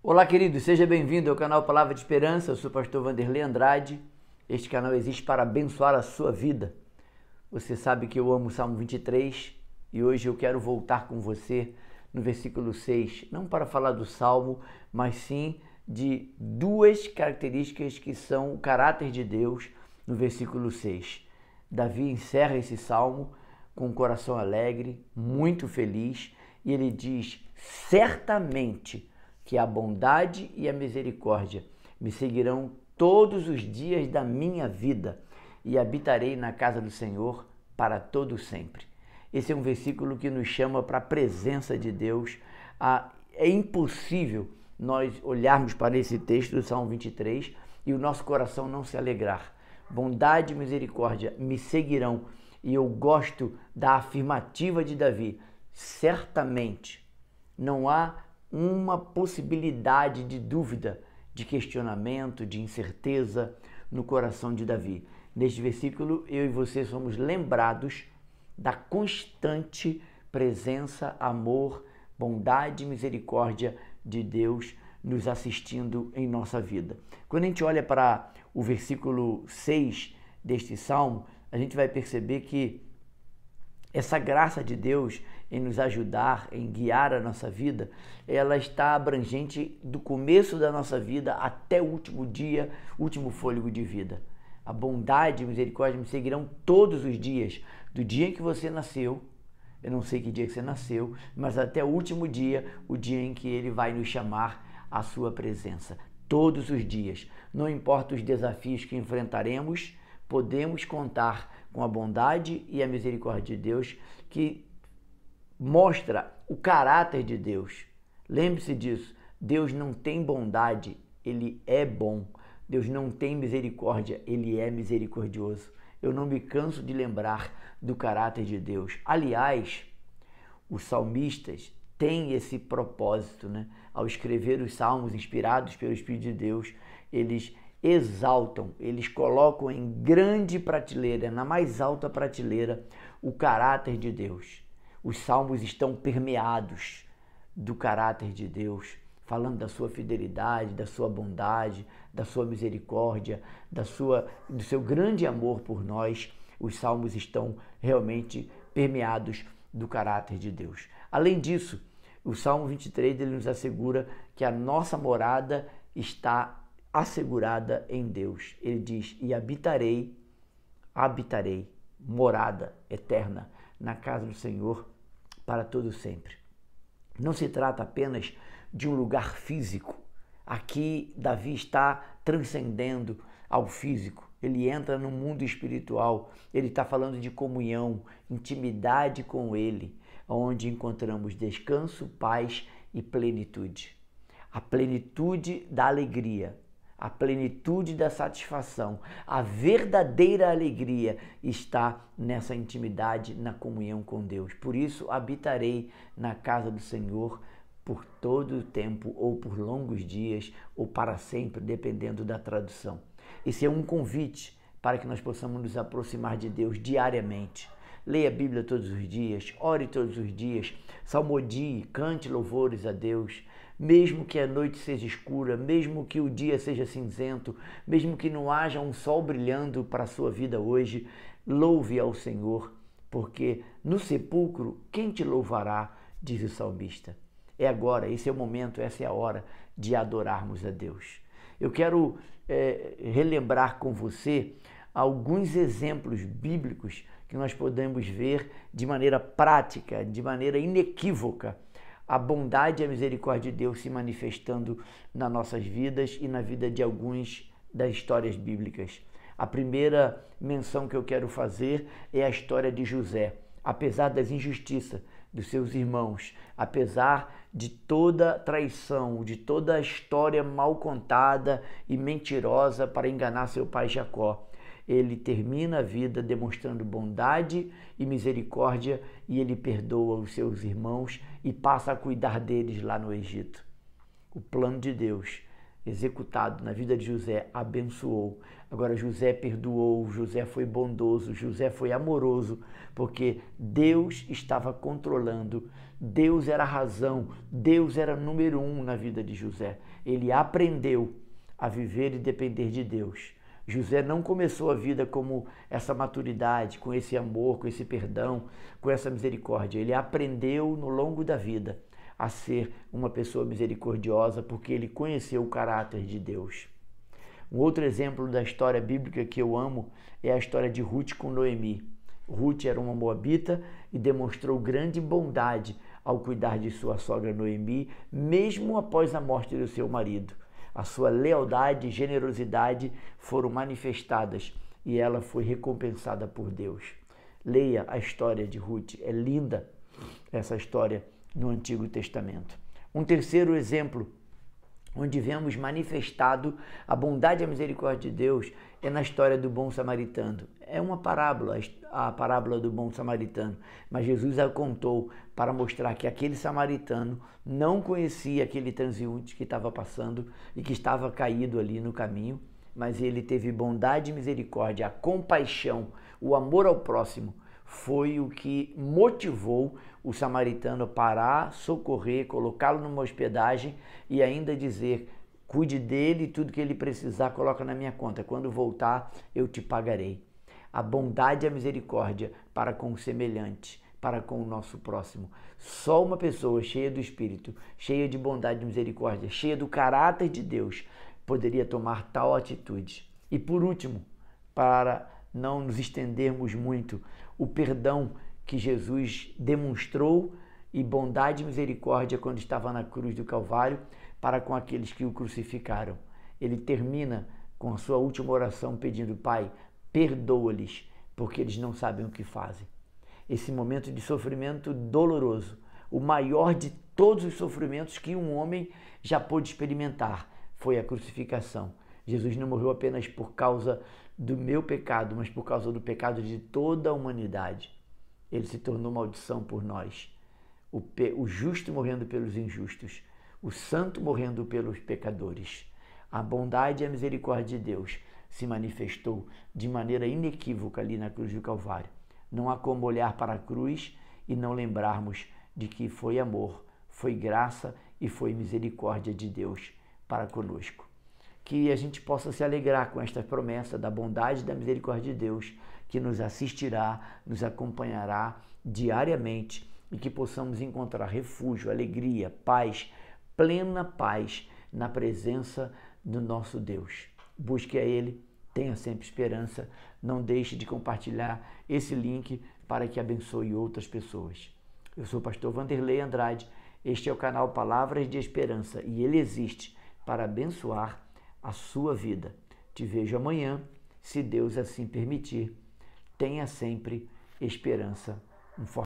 Olá, querido, seja bem-vindo ao canal Palavra de Esperança. Eu sou o pastor Vanderlei Andrade. Este canal existe para abençoar a sua vida. Você sabe que eu amo o Salmo 23 e hoje eu quero voltar com você no versículo 6, não para falar do Salmo, mas sim de duas características que são o caráter de Deus no versículo 6. Davi encerra esse Salmo com um coração alegre, muito feliz, e ele diz: certamente que a bondade e a misericórdia me seguirão todos os dias da minha vida e habitarei na casa do Senhor para todo sempre. Esse é um versículo que nos chama para a presença de Deus. É impossível nós olharmos para esse texto do Salmo 23 e o nosso coração não se alegrar. Bondade e misericórdia me seguirão, e eu gosto da afirmativa de Davi: certamente. Não há uma possibilidade de dúvida, de questionamento, de incerteza no coração de Davi. Neste versículo, eu e você somos lembrados da constante presença, amor, bondade e misericórdia de Deus nos assistindo em nossa vida. Quando a gente olha para o versículo 6 deste salmo, a gente vai perceber que essa graça de Deus em nos ajudar, em guiar a nossa vida, ela está abrangente do começo da nossa vida até o último dia, último fôlego de vida. A bondade e a misericórdia me seguirão todos os dias, do dia em que você nasceu, eu não sei que dia que você nasceu, mas até o último dia, o dia em que Ele vai nos chamar à sua presença. Todos os dias, não importa os desafios que enfrentaremos, podemos contar com a bondade e a misericórdia de Deus, que mostra o caráter de Deus. Lembre-se disso, Deus não tem bondade, Ele é bom. Deus não tem misericórdia, Ele é misericordioso. Eu não me canso de lembrar do caráter de Deus. Aliás, os salmistas têm esse propósito, né? Ao escrever os salmos inspirados pelo Espírito de Deus, eles exaltam, eles colocam em grande prateleira, na mais alta prateleira, o caráter de Deus. Os salmos estão permeados do caráter de Deus, falando da sua fidelidade, da sua bondade, da sua misericórdia, do seu grande amor por nós. Os salmos estão realmente permeados do caráter de Deus. Além disso, o Salmo 23 ele nos assegura que a nossa morada está assegurada em Deus. Ele diz: e habitarei, morada eterna na casa do Senhor para todo sempre. Não se trata apenas de um lugar físico. Aqui Davi está transcendendo ao físico. Ele entra no mundo espiritual. Ele está falando de comunhão, intimidade com Ele, onde encontramos descanso, paz e plenitude. A plenitude da alegria, a plenitude da satisfação, a verdadeira alegria está nessa intimidade, na comunhão com Deus. Por isso, habitarei na casa do Senhor por todo o tempo, ou por longos dias, ou para sempre, dependendo da tradução. Esse é um convite para que nós possamos nos aproximar de Deus diariamente. Leia a Bíblia todos os dias, ore todos os dias, salmodie, cante louvores a Deus. Mesmo que a noite seja escura, mesmo que o dia seja cinzento, mesmo que não haja um sol brilhando para a sua vida hoje, louve ao Senhor, porque no sepulcro quem te louvará, diz o salmista. É agora, esse é o momento, essa é a hora de adorarmos a Deus. Eu quero relembrar com você alguns exemplos bíblicos que nós podemos ver de maneira prática, de maneira inequívoca, a bondade e a misericórdia de Deus se manifestando nas nossas vidas e na vida de alguns das histórias bíblicas. A primeira menção que eu quero fazer é a história de José. Apesar das injustiças dos seus irmãos, apesar de toda traição, de toda a história mal contada e mentirosa para enganar seu pai Jacó, ele termina a vida demonstrando bondade e misericórdia, e ele perdoa os seus irmãos e passa a cuidar deles lá no Egito. O plano de Deus executado na vida de José abençoou. Agora José perdoou, José foi bondoso, José foi amoroso, porque Deus estava controlando, Deus era a razão, Deus era número 1 na vida de José. Ele aprendeu a viver e depender de Deus. José não começou a vida como essa maturidade, com esse amor, com esse perdão, com essa misericórdia. Ele aprendeu no longo da vida a ser uma pessoa misericordiosa porque ele conheceu o caráter de Deus. Um outro exemplo da história bíblica que eu amo é a história de Ruth com Noemi. Ruth era uma moabita e demonstrou grande bondade ao cuidar de sua sogra Noemi, mesmo após a morte do seu marido. A sua lealdade e generosidade foram manifestadas e ela foi recompensada por Deus. Leia a história de Ruth, é linda essa história no Antigo Testamento. Um terceiro exemplo, onde vemos manifestado a bondade e a misericórdia de Deus, é na história do bom samaritano. É uma parábola, a parábola do bom samaritano, mas Jesus a contou para mostrar que aquele samaritano não conhecia aquele transeunte que estava passando e que estava caído ali no caminho, mas ele teve bondade e misericórdia, a compaixão, o amor ao próximo, foi o que motivou o samaritano a parar, socorrer, colocá-lo numa hospedagem e ainda dizer: cuide dele, tudo que ele precisar, coloca na minha conta. Quando voltar, eu te pagarei. A bondade e a misericórdia para com o semelhante, para com o nosso próximo. Só uma pessoa cheia do Espírito, cheia de bondade e misericórdia, cheia do caráter de Deus, poderia tomar tal atitude. E por último, para não nos estendermos muito, o perdão que Jesus demonstrou e bondade e misericórdia quando estava na cruz do Calvário para com aqueles que o crucificaram. Ele termina com a sua última oração pedindo: Pai, perdoa-lhes, porque eles não sabem o que fazem. Esse momento de sofrimento doloroso, o maior de todos os sofrimentos que um homem já pôde experimentar, foi a crucificação. Jesus não morreu apenas por causa do meu pecado, mas por causa do pecado de toda a humanidade. Ele se tornou maldição por nós. O justo morrendo pelos injustos, o santo morrendo pelos pecadores. A bondade e a misericórdia de Deus se manifestou de maneira inequívoca ali na cruz do Calvário. Não há como olhar para a cruz e não lembrarmos de que foi amor, foi graça e foi misericórdia de Deus para conosco. Que a gente possa se alegrar com esta promessa da bondade e da misericórdia de Deus, que nos assistirá, nos acompanhará diariamente e que possamos encontrar refúgio, alegria, paz, plena paz na presença do nosso Deus. Busque a Ele, tenha sempre esperança, não deixe de compartilhar esse link para que abençoe outras pessoas. Eu sou o pastor Vanderlei Andrade, este é o canal Palavras de Esperança e ele existe para abençoar a sua vida. Te vejo amanhã, se Deus assim permitir. Tenha sempre esperança. Um forte